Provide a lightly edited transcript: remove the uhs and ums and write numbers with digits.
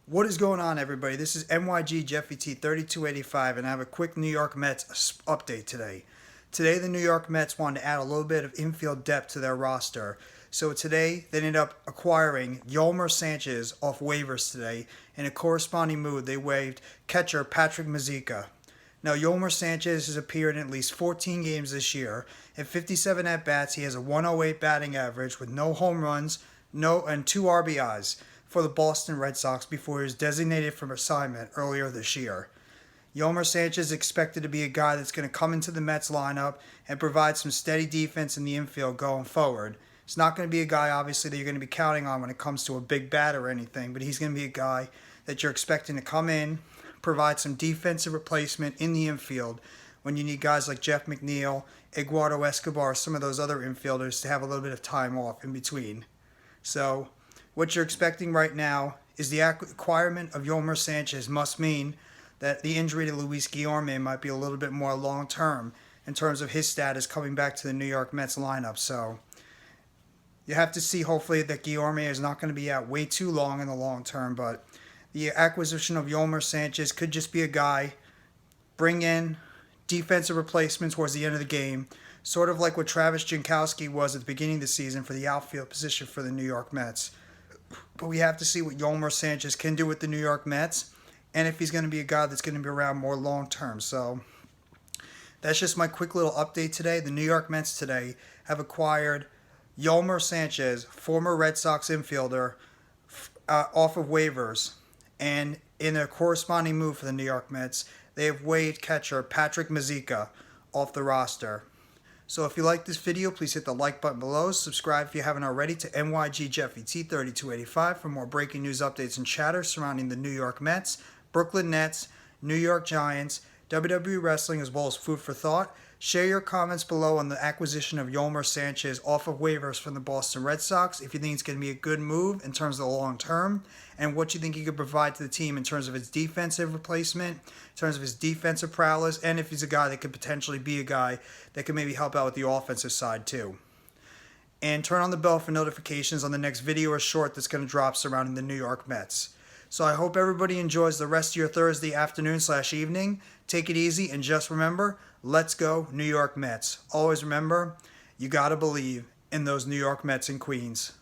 What is going on, everybody? This is NYG Jeffy T 3285, and I have a quick New York Mets update today. Today, the New York Mets wanted to add a little bit of infield depth to their roster. So today, they ended up acquiring Yolmer Sanchez off waivers today. In a corresponding move, they waived catcher Patrick Mazeicka. Now, Yolmer Sanchez has appeared in at least 14 games this year. In 57 at-bats, he has a 108 batting average with no home runs and 2 RBIs for the Boston Red Sox before he was designated from assignment earlier this year. Yolmer Sanchez is expected to be a guy that's going to come into the Mets lineup and provide some steady defense in the infield going forward. It's not going to be a guy, obviously, that you're going to be counting on when it comes to a big bat or anything, but he's going to be a guy that you're expecting to come in, provide some defensive replacement in the infield when you need guys like Jeff McNeil, Eduardo Escobar, some of those other infielders to have a little bit of time off in between. So what you're expecting right now is the acquirement of Yolmer Sanchez must mean that the injury to Luis Guillorme might be a little bit more long-term in terms of his status coming back to the New York Mets lineup. So you have to see, hopefully, that Guillorme is not going to be out way too long in the long term, but the acquisition of Yolmer Sanchez could just be a guy, bring in defensive replacement towards the end of the game, sort of like what Travis Jankowski was at the beginning of the season for the outfield position for the New York Mets. But we have to see what Yolmer Sanchez can do with the New York Mets and if he's going to be a guy that's going to be around more long term. So that's just my quick little update today. The New York Mets today have acquired Yolmer Sanchez, former Red Sox infielder, off of waivers. And in a corresponding move for the New York Mets, they have waived catcher Patrick Mazeicka off the roster. So if you like this video, please hit the like button below. Subscribe if you haven't already to NYG Jeffy T 3285 for more breaking news updates and chatter surrounding the New York Mets, Brooklyn Nets, New York Giants, WWE Wrestling, as well as food for thought. Share your comments below on the acquisition of Yolmer Sanchez off of waivers from the Boston Red Sox, if you think it's going to be a good move in terms of the long term, and what you think he could provide to the team in terms of his defensive replacement, in terms of his defensive prowess, and if he's a guy that could potentially be a guy that could maybe help out with the offensive side too. And turn on the bell for notifications on the next video or short that's going to drop surrounding the New York Mets. So I hope everybody enjoys the rest of your Thursday afternoon/evening. Take it easy, and just remember, let's go New York Mets. Always remember, you got to believe in those New York Mets and Queens.